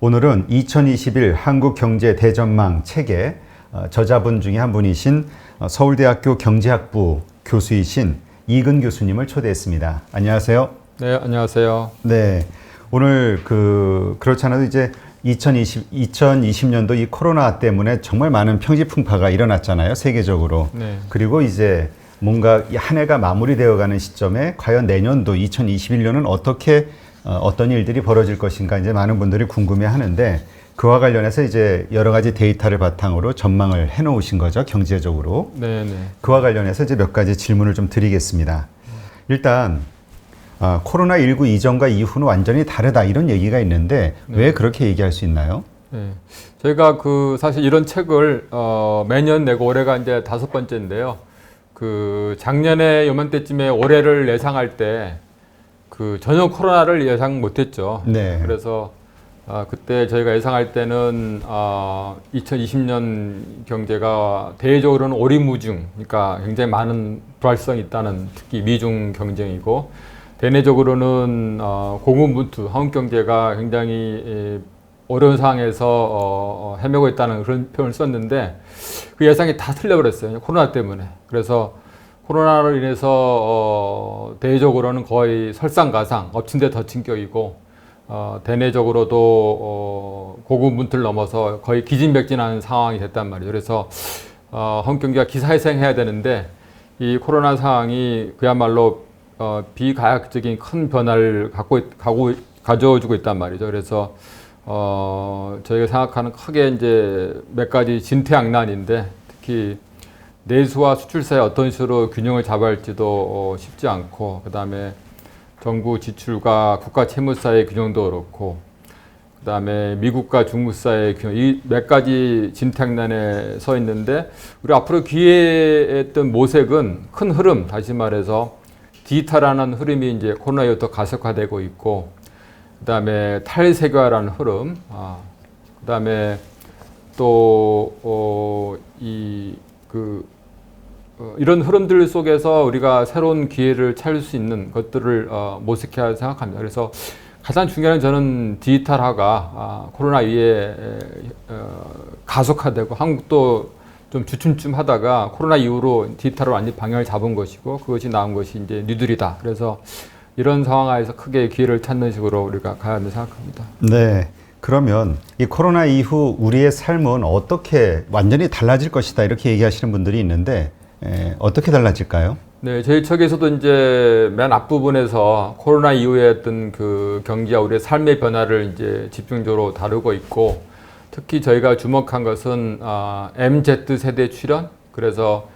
오늘은 2021 한국경제 대전망 책의 저자분 중에 한 분이신 서울대학교 경제학부 교수이신 이근 교수님을 초대했습니다. 안녕하세요. 네, 안녕하세요. 네, 오늘 그렇지 않아도 이제 2020년도 이 코로나 때문에 정말 많은 평지풍파가 일어났잖아요, 세계적으로. 네. 그리고 이제 뭔가 한 해가 마무리되어 가는 시점에 과연 내년도 2021년은 어떤 일들이 벌어질 것인가 이제 많은 분들이 궁금해 하는데, 그와 관련해서 이제 여러 가지 데이터를 바탕으로 전망을 해 놓으신 거죠, 경제적으로. 네, 네. 그와 관련해서 이제 몇 가지 질문을 좀 드리겠습니다. 일단 코로나19 이전과 이후는 완전히 다르다 이런 얘기가 있는데 왜 그렇게 얘기할 수 있나요? 네. 저희가 사실 이런 책을 매년 내고 올해가 이제 5번째인데요. 작년에 요맘때쯤에 올해를 예상할 때 전혀 코로나를 예상 못했죠. 네. 그래서 그때 저희가 예상할 때는 2020년 경제가 대외적으로는 오리무중, 그러니까 굉장히 많은 불확실성이 있다는, 특히 미중 경쟁이고, 대내적으로는 고군분투, 한국 경제가 굉장히 어려운 상황에서 헤매고 있다는 그런 표현을 썼는데, 그 예상이 다 틀려버렸어요, 코로나 때문에. 그래서 코로나로 인해서 대외적으로는 거의 설상가상, 엎친 데 덮친 격이고, 대내적으로도 고군분투를 넘어서 거의 기진맥진하는 상황이 됐단 말이죠. 그래서 한국 경제가 기사회생해야 되는데 이 코로나 상황이 그야말로 비가역적인 큰 변화를 가져주고 있단 말이죠. 그래서 저희가 생각하는 크게 이제 몇 가지 진퇴양난인데, 특히 내수와 수출 사이 어떤 식으로 균형을 잡아야 할지도 쉽지 않고, 그 다음에 정부 지출과 국가 채무 사이의 균형도 그렇고, 그 다음에 미국과 중국 사이의 균형, 이 몇 가지 진퇴양난에 서 있는데, 우리 앞으로 기회했던 모색은 큰 흐름, 다시 말해서 디지털화라는 흐름이 이제 코로나19 더 가속화되고 있고, 그 다음에 탈세계화라는 흐름, 그 다음에 또 이런 흐름들 속에서 우리가 새로운 기회를 찾을 수 있는 것들을 모색해야 생각합니다. 그래서 가장 중요한 건 저는 디지털화가 코로나 이후에 가속화되고, 한국도 좀 주춤쯤 하다가 코로나 이후로 디지털로 완전히 방향을 잡은 것이고, 그것이 나온 것이 이제 뉴딜이다. 그래서 이런 상황 하에서 크게 기회를 찾는 식으로 우리가 가야 한다고 생각합니다. 네. 그러면 이 코로나 이후 우리의 삶은 어떻게 완전히 달라질 것이다 이렇게 얘기하시는 분들이 있는데 어떻게 달라질까요? 네, 저희 책에서도 이제 맨 앞부분에서 코로나 이후에 어떤 경제와 우리의 삶의 변화를 이제 집중적으로 다루고 있고, 특히 저희가 주목한 것은 MZ 세대 출현. 그래서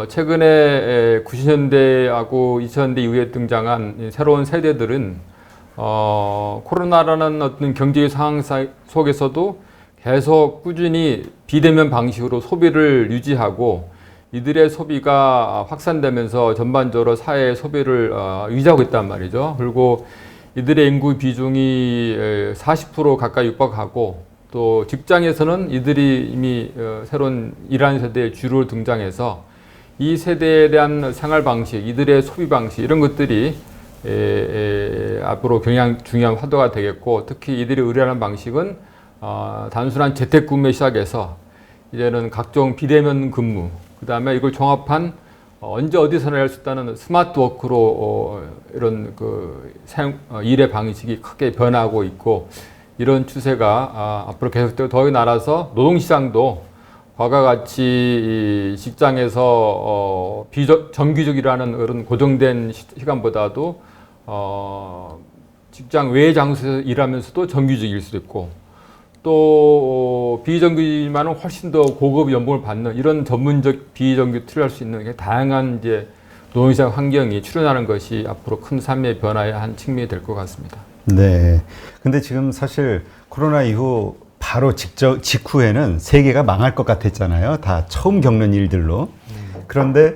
최근에 90년대하고 2000년대 이후에 등장한 새로운 세대들은 코로나라는 어떤 경제 상황 속에서도 계속 꾸준히 비대면 방식으로 소비를 유지하고, 이들의 소비가 확산되면서 전반적으로 사회의 소비를 유지하고 있단 말이죠. 그리고 이들의 인구 비중이 40% 가까이 육박하고, 또 직장에서는 이들이 이미 새로운 일하는 세대의 주로 등장해서 이 세대에 대한 생활 방식, 이들의 소비 방식, 이런 것들이 앞으로 중요한 화두가 되겠고, 특히 이들이 의뢰하는 방식은 단순한 재택근무에 시작해서 이제는 각종 비대면 근무, 그 다음에 이걸 종합한 언제 어디서나 할 수 있다는 스마트 워크로 이런 일의 방식이 크게 변하고 있고, 이런 추세가 앞으로 계속되고, 더욱이 날아서 노동시장도 과거와 같이 직장에서 비정규직이라는 그런 고정된 시간보다도 직장 외의 장소에서 일하면서도 정규직일 수도 있고, 또 비정규직만은 훨씬 더 고급 연봉을 받는 이런 전문적 비정규직을 할 수 있는 다양한 이제 노동시장 환경이 출현하는 것이 앞으로 큰 삶의 변화의 한 측면이 될 것 같습니다. 네. 근데 지금 사실 코로나 이후 바로 직후에는 세계가 망할 것 같았잖아요. 다 처음 겪는 일들로. 그런데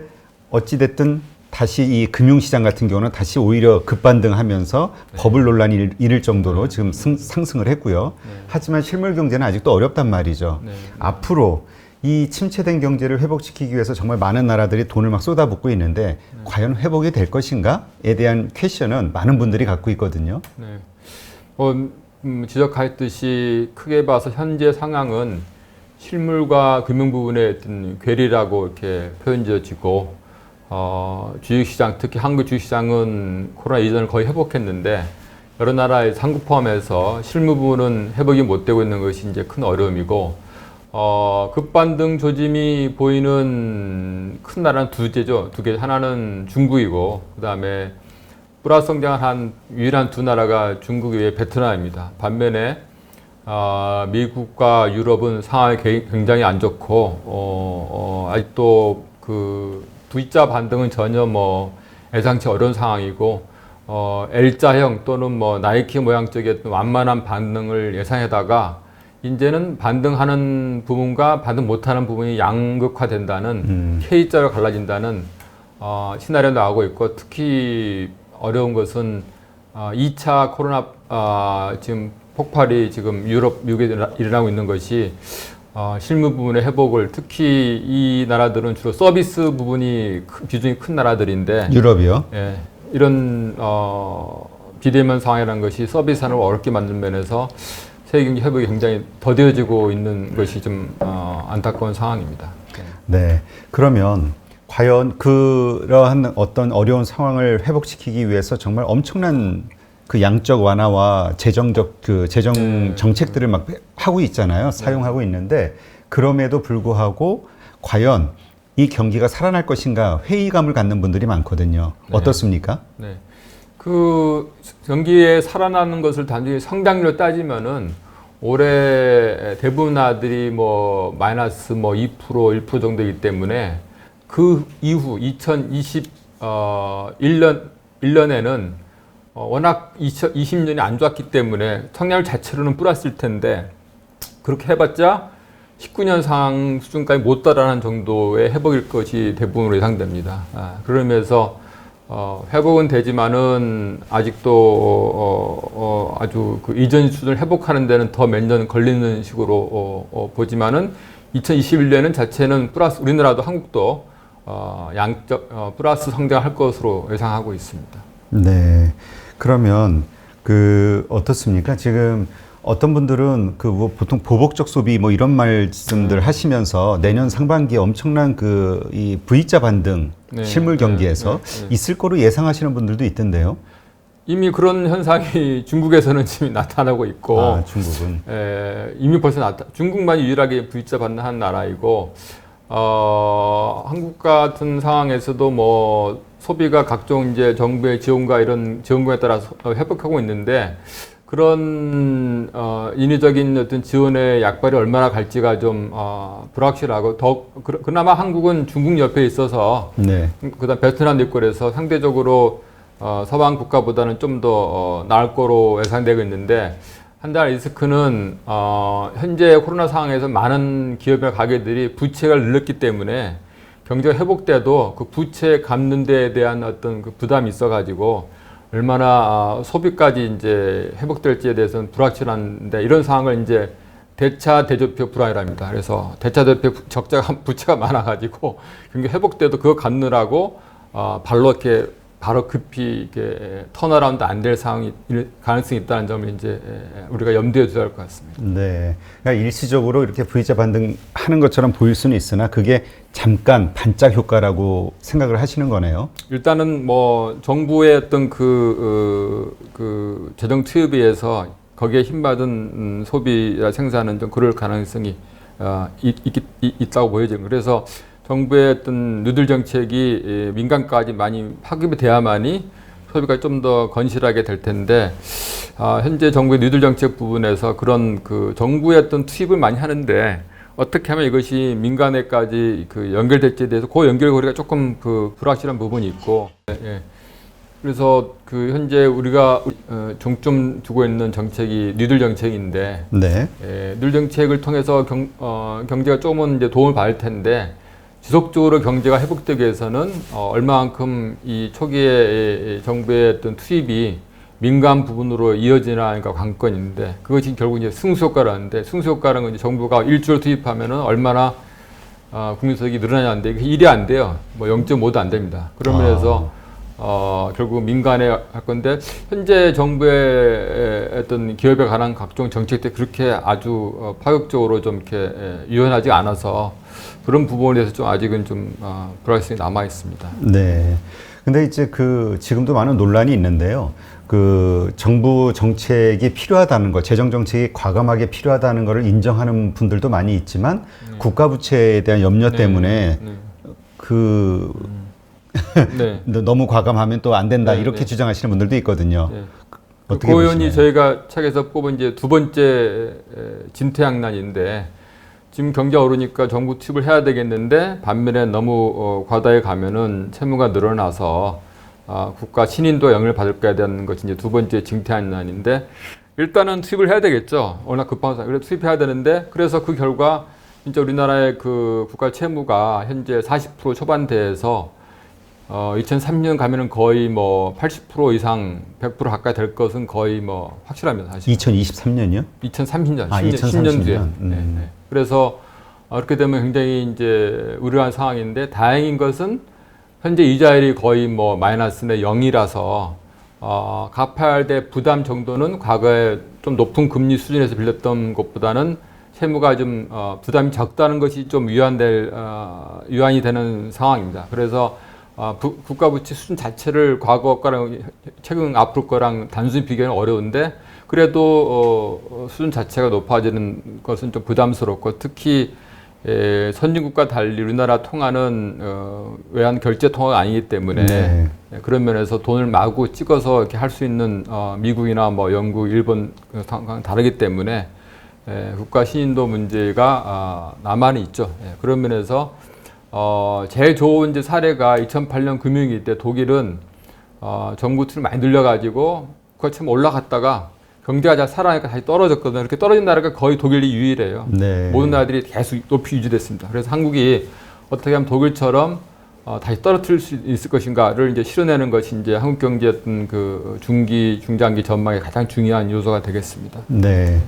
어찌됐든 다시 이 금융시장 같은 경우는 다시 오히려 급반등하면서 버블 논란이 일을 정도로 지금 상승을 했고요. 하지만 실물 경제는 아직도 어렵단 말이죠. 앞으로 이 침체된 경제를 회복시키기 위해서 정말 많은 나라들이 돈을 막 쏟아붓고 있는데 과연 회복이 될 것인가에 대한 퀘션은 많은 분들이 갖고 있거든요. 네. 지적하셨듯이 크게 봐서 현재 상황은 실물과 금융 부분의 어떤 괴리라고 이렇게 표현되어지고 주식시장, 특히 한국 주식시장은 코로나 이전을 거의 회복했는데 여러 나라의 한국 포함해서 실무 부분은 회복이 못 되고 있는 것이 이제 큰 어려움이고 급반등 조짐이 보이는 큰 나라는 두 개. 하나는 중국이고 그다음에 플러스 성장한 유일한 두 나라가 중국 외에 베트남입니다. 반면에 미국과 유럽은 상황이 굉장히 안 좋고 아직도 그 V자 반등은 전혀 뭐 예상치 어려운 상황이고 L자형 또는 뭐 나이키 모양 쪽의 완만한 반등을 예상하다가 이제는 반등하는 부분과 반등 못하는 부분이 양극화된다는 K자로 갈라진다는 시나리오 나오고 있고 특히 어려운 것은 2차 코로나 지금 폭발이 지금 유럽, 미국에 일어나고 있는 것이 실무 부분의 회복을 특히 이 나라들은 주로 서비스 부분이 비중이 큰 나라들인데 유럽이요? 예, 이런 비대면 상황이라는 것이 서비스 산업을 어렵게 만든 면에서 세계 경제 회복이 굉장히 더뎌지고 있는 것이 좀 안타까운 상황입니다. 네. 그러면 과연 그러한 어떤 어려운 상황을 회복시키기 위해서 정말 엄청난 그 양적 완화와 재정적 그 재정 정책들을 막 하고 있잖아요. 사용하고 있는데 그럼에도 불구하고 과연 이 경기가 살아날 것인가 회의감을 갖는 분들이 많거든요. 네. 어떻습니까? 네. 그 경기에 살아나는 것을 단순히 성장률로 따지면은 올해 대부분 나라들이 뭐 마이너스 뭐 2%, 1% 정도이기 때문에 그 이후 2021년에는 워낙 2020년이 안 좋았기 때문에 성장률 자체로는 플러스일 텐데 그렇게 해봤자 19년 상황 수준까지 못 따라하는 정도의 회복일 것이 대부분으로 예상됩니다. 그러면서 회복은 되지만은 아직도 아주 그 이전 수준을 회복하는 데는 더 몇 년 걸리는 식으로 보지만은 2021년은 자체는 플러스 우리나라도 한국도 양적 플러스 성장할 것으로 예상하고 있습니다. 네. 그러면 그 어떻습니까? 지금 어떤 분들은 그 뭐 보통 보복적 소비 뭐 이런 말씀들 하시면서 내년 상반기에 엄청난 그 이 V자 반등 실물 경기에서 있을 거로 예상하시는 분들도 있던데요. 이미 그런 현상이 중국에서는 지금 나타나고 있고, 중국은 이미 벌써 중국만 유일하게 V자 반등한 나라이고, 한국 같은 상황에서도 뭐 소비가 각종 이제 정부의 지원과 이런 지원금에 따라서 회복하고 있는데 그런 인위적인 어떤 지원의 약발이 얼마나 갈지가 좀 불확실하고 더 그나마 한국은 중국 옆에 있어서 네. 그다음 베트남 있고 그래서 상대적으로 서방 국가보다는 좀 더 나을 거로 예상되고 있는데 한 달 리스크는 현재 코로나 상황에서 많은 기업이나 가게들이 부채를 늘렸기 때문에 경제가 회복돼도 그 부채 갚는 데에 대한 어떤 그 부담이 있어가지고 얼마나 소비까지 이제 회복될지에 대해서는 불확실한데 이런 상황을 이제 대차 대조표 불안이랍니다. 그래서 대차 대조표 적자가 부채가 많아가지고 경기 회복돼도 그거 갚느라고 바로 급히 이게 턴어라운드 안 될 상황이 가능성이 있다는 점을 이제 우리가 염두에 둬야 할 것 같습니다. 네. 그러니까 일시적으로 이렇게 V자 반등하는 것처럼 보일 수는 있으나 그게 잠깐 반짝 효과라고 생각을 하시는 거네요. 일단은 뭐 정부의 어떤 그 재정 투입에 의해서 거기에 힘받은 소비나 생산은 좀 그럴 가능성이 있다고 보여져요. 그래서 정부의 어떤 누들 정책이 민간까지 많이 파급이 돼야만이 소비가 좀 더 건실하게 될 텐데 현재 정부의 누들 정책 부분에서 그런 그 정부의 어떤 투입을 많이 하는데 어떻게 하면 이것이 민간에까지 그 연결될지에 대해서 그 연결고리가 조금 그 불확실한 부분이 있고 예. 그래서 그 현재 우리가 중점 두고 있는 정책이 뉴딜 정책인데 네. 뉴딜 정책을 통해서 경제가 조금은 이제 도움을 받을 텐데 지속적으로 경제가 회복되기 위해서는 얼마만큼 이 초기에 정부의 어떤 투입이 민간 부분으로 이어지나가 관건인데 그것이 결국 이제 승수효과라는데 승수효과라는 건 이제 정부가 1조를 투입하면은 얼마나 국민소득이 늘어나냐는데 이게 1이 안 돼요. 뭐 0.5도 안 됩니다. 그러면서 결국 민간에 할 건데 현재 정부의 어떤 기업에 관한 각종 정책들이 그렇게 아주 파격적으로 좀 이렇게 유연하지 않아서 그런 부분에 대해서 좀 아직은 좀 불확실성이 남아 있습니다. 네. 근데 이제 지금도 많은 논란이 있는데요. 정부 정책이 필요하다는 거, 재정 정책이 과감하게 필요하다는 것을 인정하는 분들도 많이 있지만 국가 부채에 대한 염려 때문에 네. 너무 과감하면 또 안 된다 네, 이렇게 네. 주장하시는 분들도 있거든요. 네. 어떻게 고 의원이 보시나요? 저희가 책에서 뽑은 이제 두 번째 진퇴양난인데 지금 경기가 오르니까 정부 투입을 해야 되겠는데 반면에 너무 과다에 가면은 채무가 늘어나서 국가 신인도 영향을 받을 거에 대한 것이 이제 두 번째 진퇴양난인데 일단은 투입을 해야 되겠죠. 워낙 급한 상황. 그래 투입해야 되는데 그래서 그 결과 진짜 우리나라의 그 국가 채무가 현재 40% 초반대에서 2003년 가면은 거의 뭐 80% 이상 100% 가까이 될 것은 거의 뭐 확실합니다. 사실. 2023년이요? 2030년, 2030년. 뒤에. 네. 그래서 그렇게 되면 굉장히 이제 우려한 상황인데 다행인 것은 현재 이자율이 거의 뭐 마이너스 내 0이라서 갚아야 될 부담 정도는 과거에 좀 높은 금리 수준에서 빌렸던 것보다는 채무가 좀 부담이 적다는 것이 좀 유한이 되는 상황입니다. 그래서 국가 부채 수준 자체를 과거 거랑 최근 앞으로 거랑 단순히 비교하기는 어려운데 그래도 수준 자체가 높아지는 것은 좀 부담스럽고 특히 선진국과 달리 우리나라 통화는 외환 결제 통화가 아니기 때문에 네. 그런 면에서 돈을 마구 찍어서 이렇게 할 수 있는 미국이나 뭐 영국, 일본 상황 다르기 때문에 국가 신인도 문제가 남아는 있죠. 그런 면에서 제일 좋은 이제 사례가 2008년 금융위기 때 독일은 정부 투입을 많이 늘려가지고 그거 참 올라갔다가 경제가 잘 살아나니까 다시 떨어졌거든요. 이렇게 떨어진 나라가 거의 독일이 유일해요. 네. 모든 나라들이 계속 높이 유지됐습니다. 그래서 한국이 어떻게 하면 독일처럼 다시 떨어뜨릴 수 있을 것인가를 이제 실현하는 것이 이제 한국 경제의 어떤 그 중기, 중장기 전망의 가장 중요한 요소가 되겠습니다. 네.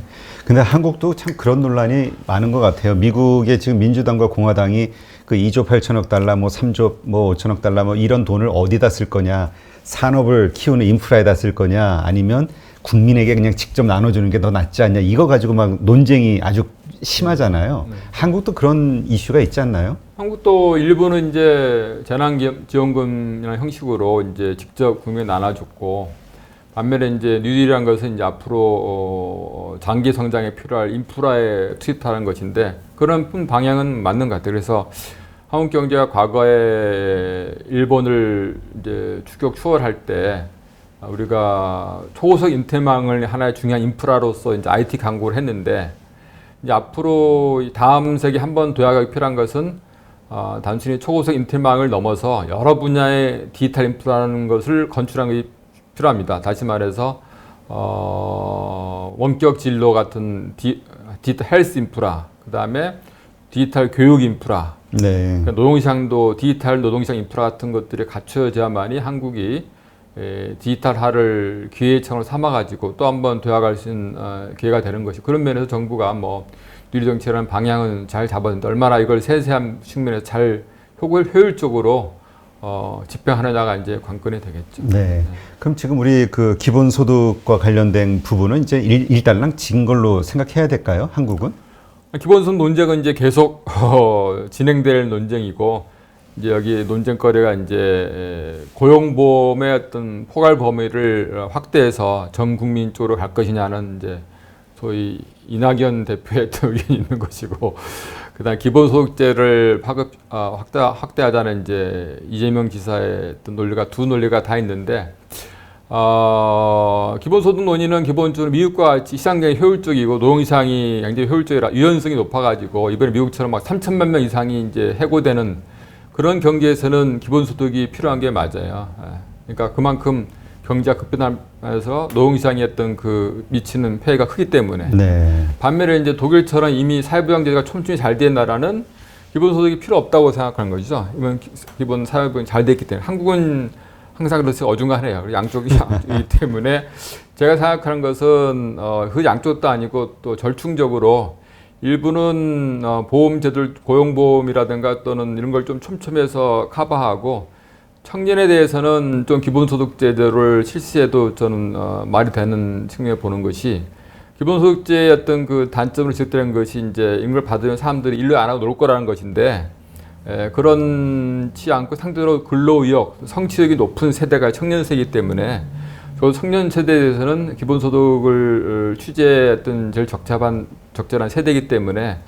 근데 한국도 참 그런 논란이 많은 것 같아요. 미국의 지금 민주당과 공화당이 그 2조 8천억 달러, 뭐 3조 뭐 5천억 달러 뭐 이런 돈을 어디다 쓸 거냐, 산업을 키우는 인프라에다 쓸 거냐, 아니면 국민에게 그냥 직접 나눠주는 게 더 낫지 않냐, 이거 가지고 막 논쟁이 아주 심하잖아요. 한국도 그런 이슈가 있지 않나요? 한국도 일부는 이제 재난지원금이라는 형식으로 이제 직접 국민에 나눠줬고, 반면에 이제 뉴딜이라는 것은 이제 앞으로 장기 성장에 필요할 인프라에 투입하는 것인데 그런 방향은 맞는 것 같아요. 그래서 한국 경제가 과거에 일본을 이제 추월할 때 우리가 초고속 인터망을 하나의 중요한 인프라로서 이제 IT 강국을 했는데 이제 앞으로 다음 세기 한 번 도약하기 필요한 것은 단순히 초고속 인터망을 넘어서 여러 분야의 디지털 인프라라는 것을 건축하는 것이 필요합니다. 다시 말해서 원격 진로 같은 디지털 헬스 인프라, 그 다음에 디지털 교육 인프라, 네. 그러니까 노동시장도 디지털 노동시장 인프라 같은 것들이 갖춰져야만이 한국이 디지털화를 기회창으로 삼아가지고 또 한 번 도약할 수 있는 기회가 되는 것이 그런 면에서 정부가 뭐 누리정책이라는 방향은 잘 잡았는데 얼마나 이걸 세세한 측면에서 잘 효율적으로 집행하느냐가 이제 관건이 되겠죠. 네. 그럼 지금 우리 그 기본소득과 관련된 부분은 이제 일단락 진 걸로 생각해야 될까요? 한국은? 기본소득 논쟁은 이제 계속 진행될 논쟁이고 이제 여기 논쟁거리가 이제 고용보험의 어떤 포괄 범위를 확대해서 전 국민 쪽으로 갈 것이냐는 이제 소위 이낙연 대표의 의견이 있는 것이고, 그다음 기본소득제를 확대하자는 이제 이재명 지사의 어떤 두 논리가 다 있는데, 기본소득 논의는 기본적으로 미국과 같이 시장경이 효율적이고 노동시장이 굉장히 효율적이라 유연성이 높아가지고 이번에 미국처럼 막 3천만 명 이상이 이제 해고되는 그런 경제에서는 기본소득이 필요한 게 맞아요. 그러니까 그만큼 경제가 급변하면서 노동시장에 어떤 그 미치는 폐해가 크기 때문에. 네. 반면에 이제 독일처럼 이미 사회보장제도가 촘촘히 잘 된 나라는 기본소득이 필요 없다고 생각하는 거죠. 이번 기본 사회보장이 잘 됐기 때문에. 한국은 항상 그래서 어중간해요. 양쪽이 때문에 제가 생각하는 것은 그 양쪽도 아니고 또 절충적으로 일부는 보험제도를 고용보험이라든가 또는 이런 걸 좀 촘촘해서 커버하고 청년에 대해서는 좀 기본소득제도를 실시해도 저는 말이 되는 측면에 보는 것이 기본소득제의 어떤 그 단점으로 지적되는 것이 이제 임금을 받으면 사람들이 일을 안 하고 놀 거라는 것인데 그렇지 않고 상대적으로 근로의욕, 성취력이 높은 세대가 청년 세대이기 때문에 저 청년 세대에 대해서는 기본소득을 취재했던 제일 적절한 세대이기 때문에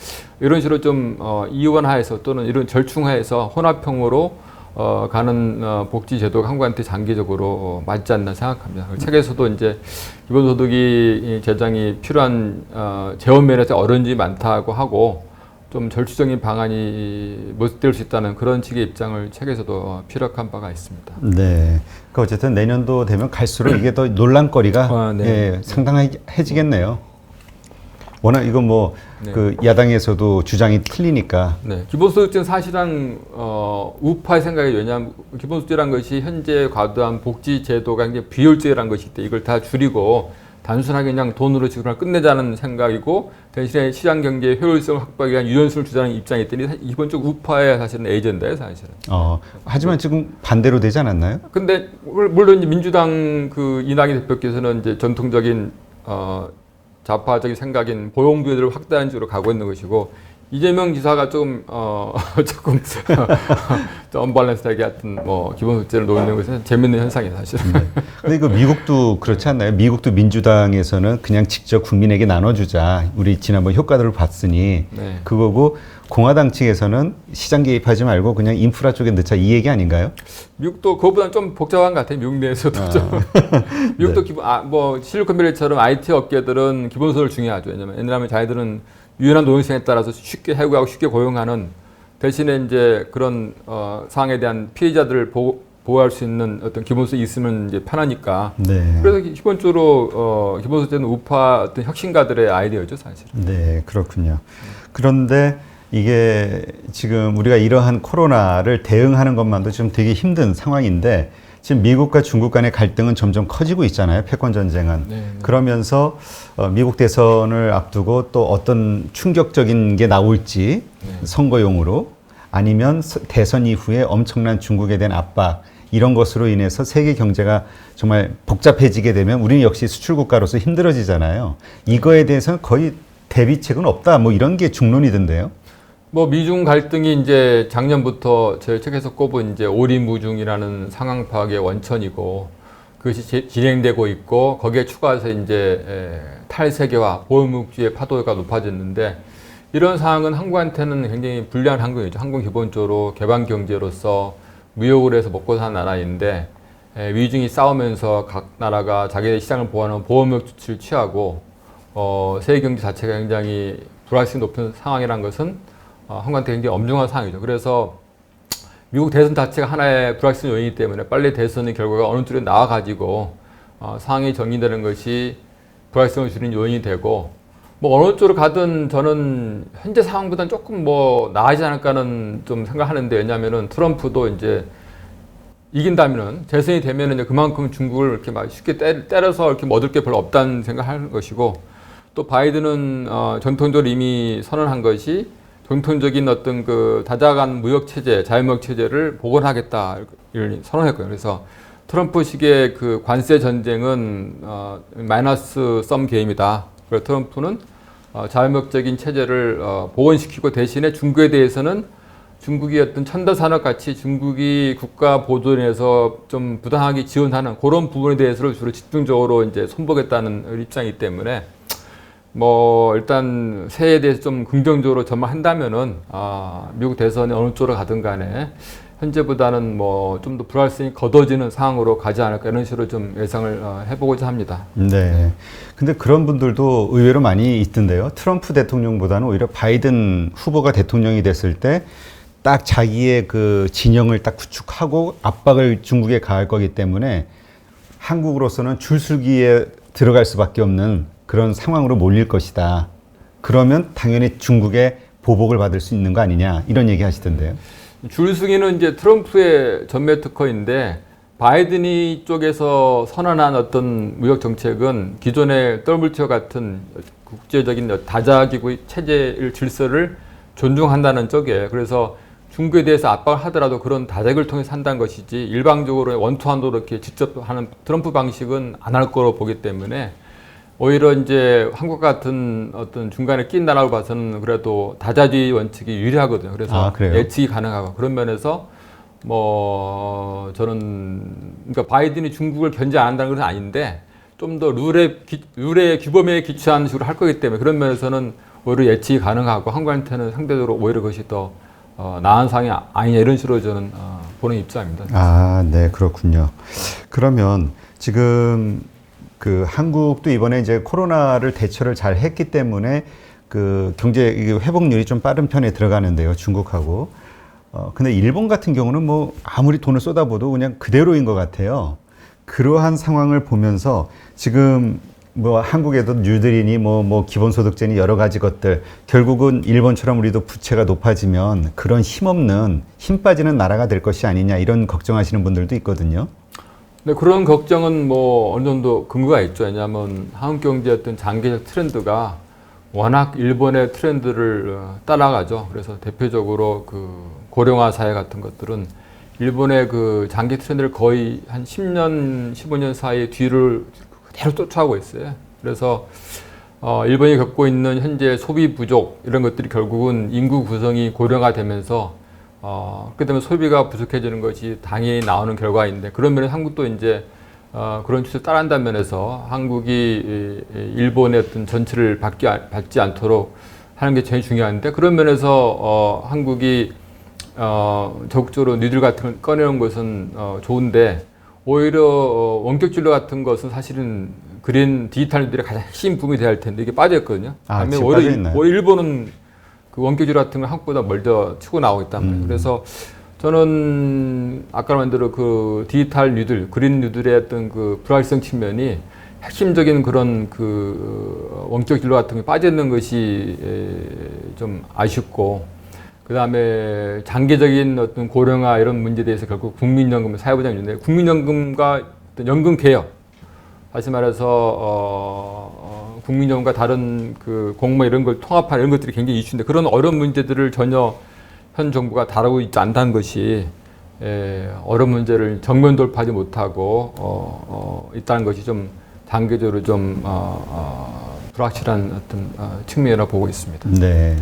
이런 식으로 좀 이원화해서 또는 이런 절충화해서 혼합형으로 가는 복지 제도가 한국한테 장기적으로 맞지 않나 생각합니다. 책에서도 이제 기본소득이 제정이 필요한 재원 면에서 어려움이 많다고 하고 좀 절충적인 방안이 모색될 수 있다는 그런 식의 입장을 책에서도 피력한 바가 있습니다. 네. 그 어쨌든 내년도 되면 갈수록 이게 더 논란거리가 네. 예, 상당해지겠네요. 워낙 이건 뭐 네. 그 야당에서도 주장이 틀리니까. 네, 기본소득제는 사실은 우파의 생각이 왜냐하면 기본소득제라는 것이 현재 과도한 복지 제도가 굉장히 비효율적이라는 것이 있대. 이걸 다 줄이고 단순하게 그냥 돈으로 지급을 끝내자는 생각이고 대신에 시장 경제의 효율성을 확보하기 위한 유연성을 주자는 입장이 있더니 기본적으로 우파의 사실은 에이전다예요, 사실은. 하지만 지금 반대로 되지 않았나요? 근데 물론 이제 민주당 그 이낙연 대표께서는 이제 전통적인 좌파적인 생각인 보형부여들을 확대하는 쪽으로 가고 있는 것이고 이재명 지사가 조금 좀 언밸런스하게 하여튼 뭐 기본소득제를 놓는 것은 재밌는 현상이에요, 사실은. 근데 그 미국도 그렇지 않나요? 미국도 민주당에서는 그냥 직접 국민에게 나눠주자. 우리 지난번 효과들을 봤으니 네. 그거고 공화당 측에서는 시장 개입하지 말고 그냥 인프라 쪽에 넣자 이 얘기 아닌가요? 미국도 그것보다는 좀 복잡한 것 같아요. 미국 내에서도 좀. 미국도 뭐 실리콘밸리처럼 IT 업계들은 기본소득을 중요하죠. 왜냐하면 자기들은 유연한 노동시장에 따라서 쉽게 해고하고 쉽게 고용하는 대신에 이제 그런 상황에 대한 피해자들을 보호할 수 있는 어떤 기본소득이 있으면 이제 편하니까. 네. 그래서 기본적으로 기본소득제는 우파 어떤 혁신가들의 아이디어죠, 사실. 네, 그렇군요. 그런데 이게 지금 우리가 이러한 코로나를 대응하는 것만도 지금 되게 힘든 상황인데 지금 미국과 중국 간의 갈등은 점점 커지고 있잖아요. 패권 전쟁은. 네. 그러면서 미국 대선을 앞두고 또 어떤 충격적인 게 나올지 선거용으로 아니면 대선 이후에 엄청난 중국에 대한 압박 이런 것으로 인해서 세계 경제가 정말 복잡해지게 되면 우리는 역시 수출국가로서 힘들어지잖아요. 이거에 대해서는 거의 대비책은 없다. 뭐 이런 게 중론이던데요. 뭐 미중 갈등이 이제 작년부터 저희 책에서 꼽은 이제 오리무중이라는 상황 파악의 원천이고 그것이 진행되고 있고 거기에 추가해서 이제 탈세계화, 보호무역주의 파도가 높아졌는데 이런 상황은 한국한테는 굉장히 불리한 환경이죠. 한국은 기본적으로 개방 경제로서 무역을 해서 먹고 사는 나라인데 미중이 싸우면서 각 나라가 자기의 시장을 보호하는 보호무역 조치를 취하고 세계 경제 자체가 굉장히 불확실성이 높은 상황이라는 것은 한국한테 굉장히 엄중한 상황이죠. 그래서 미국 대선 자체가 하나의 불확실성 요인이기 때문에 빨리 대선의 결과가 어느 쪽에 나와가지고 상황이 정리되는 것이 불확실성을 줄이는 요인이 되고 뭐 어느 쪽으로 가든 저는 현재 상황보다는 조금 뭐 나아지지 않을까는 좀 생각하는데 왜냐하면은 트럼프도 이제 이긴다면은 재선이 되면은 이제 그만큼 중국을 이렇게 막 쉽게 때려서 이렇게 얻을 게 별로 없다는 생각하는 것이고 또 바이든은 전통적으로 이미 선언한 것이 전통적인 어떤 그 다자간 무역 체제, 자유무역 체제를 복원하겠다 이걸 선언했고요. 그래서 트럼프식의 그 관세 전쟁은 마이너스 썸 게임이다. 그래서 트럼프는 자유무역적인 체제를 복원시키고 대신에 중국에 대해서는 중국이 어떤 첨단 산업 같이 중국이 국가 보존에서 좀 부당하게 지원하는 그런 부분에 대해서를 주로 집중적으로 이제 손보겠다는 입장이기 때문에. 뭐 일단 새해에 대해서 좀 긍정적으로 전망한다면은 미국 대선이 어느 쪽으로 가든 간에 현재보다는 뭐 좀 더 불확실성이 걷어지는 상황으로 가지 않을까 이런 식으로 좀 예상을 해보고자 합니다. 네. 근데 그런 분들도 의외로 많이 있던데요. 트럼프 대통령보다는 오히려 바이든 후보가 대통령이 됐을 때 딱 자기의 그 진영을 딱 구축하고 압박을 중국에 가할 거기 때문에 한국으로서는 줄술기에 들어갈 수밖에 없는 그런 상황으로 몰릴 것이다. 그러면 당연히 중국의 보복을 받을 수 있는 거 아니냐 이런 얘기 하시던데요. 줄승이는 이제 트럼프의 전매 특허인데 바이든이 쪽에서 선언한 어떤 무역 정책은 기존의 WTO 같은 국제적인 다자기구 체제의 질서를 존중한다는 쪽이에요. 그래서 중국에 대해서 압박을 하더라도 그런 다작을 통해서 한다는 것이지 일방적으로 원투한으로 이렇게 직접 하는 트럼프 방식은 안 할 거로 보기 때문에 오히려 이제 한국 같은 어떤 중간에 낀 나라로 봐서는 그래도 다자주의 원칙이 유리하거든요. 그래서 예측이 가능하고 그런 면에서 뭐 저는 그러니까 바이든이 중국을 견제 안 한다는 것은 아닌데 좀 더 룰의 규범에 기초한 식으로 할 거기 때문에 그런 면에서는 오히려 예측이 가능하고 한국한테는 상대적으로 오히려 그것이 더 나은 상황이 아니냐 이런 식으로 저는 보는 입장입니다. 아, 네, 그렇군요. 그러면 지금 그 한국도 이번에 이제 코로나를 대처를 잘 했기 때문에 그 경제 회복률이 좀 빠른 편에 들어가는데요, 중국하고. 근데 일본 같은 경우는 뭐 아무리 돈을 쏟아부어도 그냥 그대로인 것 같아요. 그러한 상황을 보면서 지금 뭐 한국에도 뉴딜이니 뭐 기본소득제니 여러 가지 것들 결국은 일본처럼 우리도 부채가 높아지면 그런 힘없는 힘 빠지는 나라가 될 것이 아니냐 이런 걱정하시는 분들도 있거든요. 네, 그런 걱정은 뭐 어느 정도 근거가 있죠. 왜냐하면 한국 경제의 어떤 장기적 트렌드가 워낙 일본의 트렌드를 따라가죠. 그래서 대표적으로 그 고령화 사회 같은 것들은 일본의 그 장기 트렌드를 거의 한 10년, 15년 사이 뒤를 그대로 쫓아오고 있어요. 그래서 일본이 겪고 있는 현재 소비 부족 이런 것들이 결국은 인구 구성이 고령화되면서 그다음에 소비가 부족해지는 것이 당연히 나오는 결과인데 그런 면에서 한국도 이제 그런 추세를 따라한다는 면에서 한국이 일본의 어떤 전체를 받지 않도록 하는 게 제일 중요한데 그런 면에서 한국이 적극적으로 니들 같은 걸 꺼내는 것은 좋은데 오히려 원격 진료 같은 것은 사실은 그린 디지털 니들의 가장 핵심 부분이 돼야 할 텐데 이게 빠져있거든요. 지금 빠져있나요? 오히려 일본은 그 원격 진료 같은 건 한국보다 멀더 치고 나오고 있단 말이에요. 그래서 저는 아까 말한 대로 그 디지털 뉴들, 그린 뉴들의 어떤 그 불확실성 측면이 핵심적인 그런 그 원격 진료 같은 게 빠져 있는 것이 좀 아쉽고 그 다음에 장기적인 어떤 고령화 이런 문제에 대해서 결국 국민연금, 사회보장인데 국민연금과 어떤 연금 개혁, 다시 말해서 국민연금과 다른 그 공무원 이런 걸 통합하는 이런 것들이 굉장히 이슈인데 그런 어려운 문제들을 전혀 현 정부가 다루고 있지 않다는 것이 어려운 문제를 정면 돌파하지 못하고 있다는 것이 좀 단계적으로 좀 불확실한 어떤 측면이라고 보고 있습니다. 네.